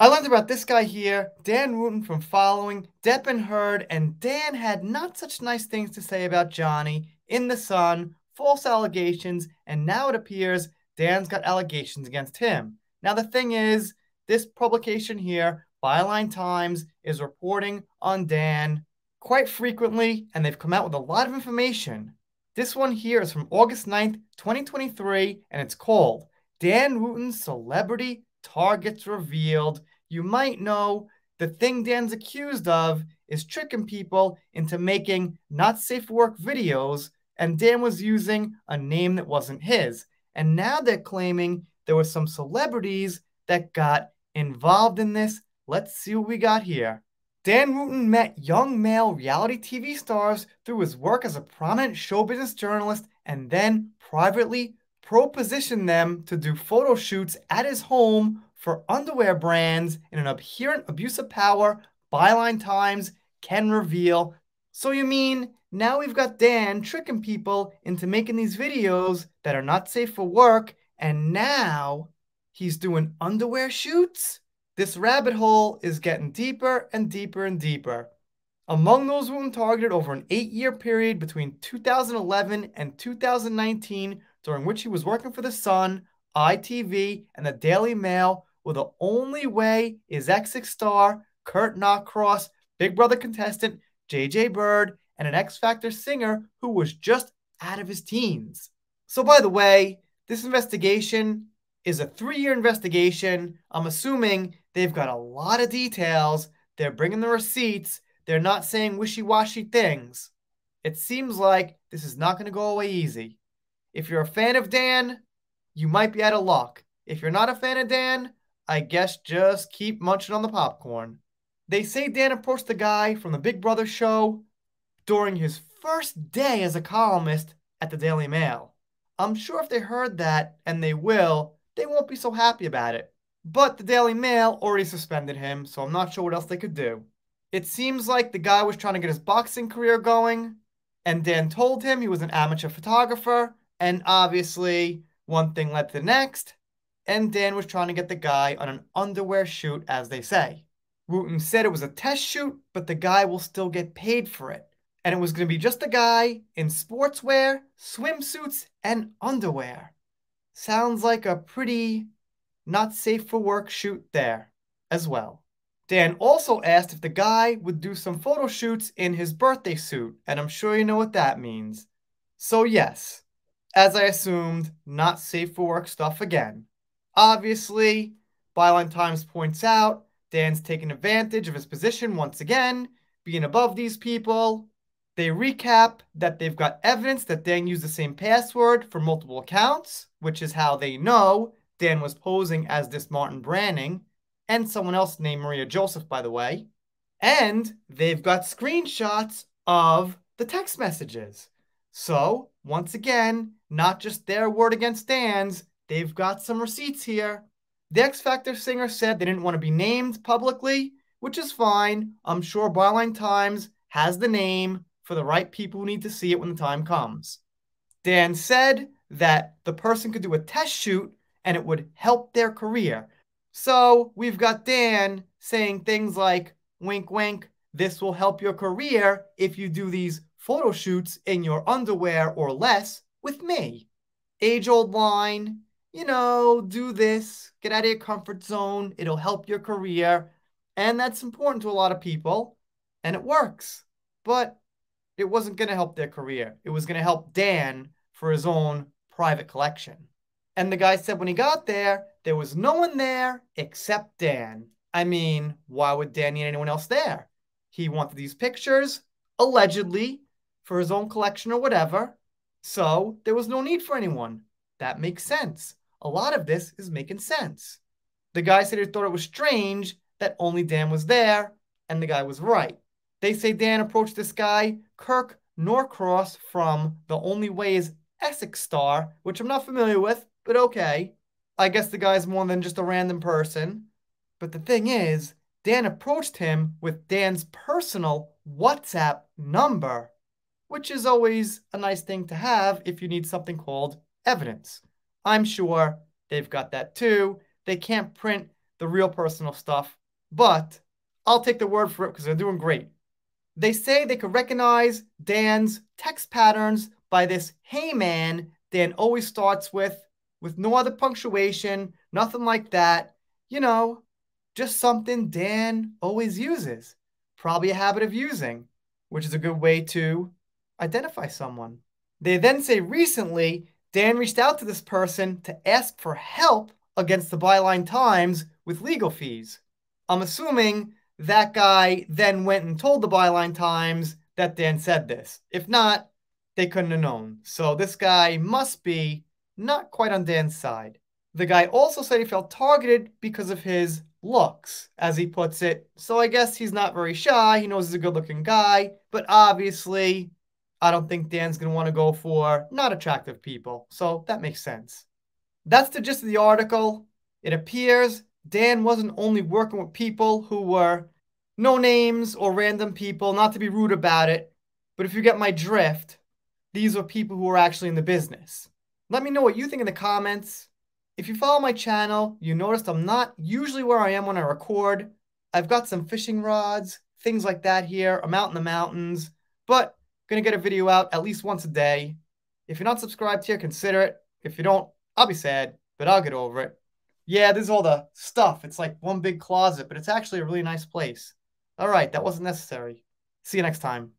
I learned about this guy here, Dan Wooten, from following Depp and Heard, and Dan had not such nice things to say about Johnny in The Sun, false allegations, and now it appears Dan's got allegations against him. Now, the thing is, this publication here, Byline Times, is reporting on Dan quite frequently, and they've come out with a lot of information. This one here is from August 9th, 2023, and it's called Dan Wooten's Celebrity Targets Revealed. You might know the thing Dan's accused of is tricking people into making not safe for work videos, and Dan was using a name that wasn't his. And now they're claiming there were some celebrities that got involved in this. Let's see what we got here. Dan Wooten met young male reality TV stars through his work as a prominent show business journalist and then privately propositioned them to do photo shoots at his home for underwear brands in an abhorrent abuse of power, Byline Times can reveal. So you mean now we've got Dan tricking people into making these videos that are not safe for work, and now he's doing underwear shoots? This rabbit hole is getting deeper and deeper and deeper. Among those Wooten targeted over an 8-year period between 2011 and 2019, during which he was working for The Sun, ITV, and the Daily Mail, were the only way is X star Kurt Knockcross, Big Brother contestant JJ Bird, and an X Factor singer who was just out of his teens. So, by the way, this investigation is a 3-year investigation. I'm assuming they've got a lot of details. They're bringing the receipts. They're not saying wishy-washy things. It seems like this is not going to go away easy. If you're a fan of Dan, you might be out of luck. If you're not a fan of Dan, I guess just keep munching on the popcorn. They say Dan approached the guy from the Big Brother show during his first day as a columnist at the Daily Mail. I'm sure if they heard that, and they will, they won't be so happy about it. But the Daily Mail already suspended him, so I'm not sure what else they could do. It seems like the guy was trying to get his boxing career going, and Dan told him he was an amateur photographer, and obviously, one thing led to the next, and Dan was trying to get the guy on an underwear shoot, as they say. Wooten said it was a test shoot, but the guy will still get paid for it. And it was going to be just a guy in sportswear, swimsuits, and underwear. Sounds like a pretty not safe for work shoot there as well. Dan also asked if the guy would do some photo shoots in his birthday suit, and I'm sure you know what that means. So, yes, as I assumed, not safe for work stuff again. Obviously, Byline Times points out Dan's taking advantage of his position once again, being above these people. They recap that they've got evidence that Dan used the same password for multiple accounts, which is how they know Dan was posing as this Martin Branning, and someone else named Maria Joseph, by the way. And they've got screenshots of the text messages. So, once again, not just their word against Dan's, they've got some receipts here. The X Factor singer said they didn't want to be named publicly, which is fine. I'm sure Byline Times has the name for the right people who need to see it when the time comes. Dan said that the person could do a test shoot and it would help their career. So we've got Dan saying things like, wink, wink, this will help your career if you do these photo shoots in your underwear or less with me. Age old line, do this, get out of your comfort zone, it'll help your career. And that's important to a lot of people, and it works. But it wasn't going to help their career. It was going to help Dan for his own private collection. And the guy said when he got there was no one there except Dan. I mean, why would Dan need anyone else there? He wanted these pictures, allegedly, for his own collection or whatever. So there was no need for anyone. That makes sense. A lot of this is making sense. The guy said he thought it was strange that only Dan was there, and the guy was right. They say Dan approached this guy, Kirk Norcross, from The Only Way is Essex Star, which I'm not familiar with, but okay. I guess the guy's more than just a random person. But the thing is, Dan approached him with Dan's personal WhatsApp number, which is always a nice thing to have if you need something called evidence. I'm sure they've got that too. They can't print the real personal stuff, but I'll take the word for it because they're doing great. They say they could recognize Dan's text patterns by this "Hey man" Dan always starts with no other punctuation, nothing like that. You know, just something Dan always uses. Probably a habit of using, which is a good way to identify someone. They then say recently Dan reached out to this person to ask for help against the Byline Times with legal fees. I'm assuming that guy then went and told the Byline Times that Dan said this. If not, they couldn't have known. So this guy must be not quite on Dan's side. The guy also said he felt targeted because of his looks, as he puts it. So I guess he's not very shy. He knows he's a good looking guy. But obviously, I don't think Dan's going to want to go for not attractive people. So that makes sense. That's the gist of the article. It appears Dan wasn't only working with people who were no names or random people, not to be rude about it, but if you get my drift, these are people who are actually in the business. Let me know what you think in the comments. If you follow my channel, you noticed I'm not usually where I am when I record. I've got some fishing rods, things like that here. I'm out in the mountains, but gonna get a video out at least once a day. If you're not subscribed here, consider it. If you don't, I'll be sad, but I'll get over it. Yeah, this is all the stuff. It's like one big closet, but it's actually a really nice place. All right, that wasn't necessary. See you next time.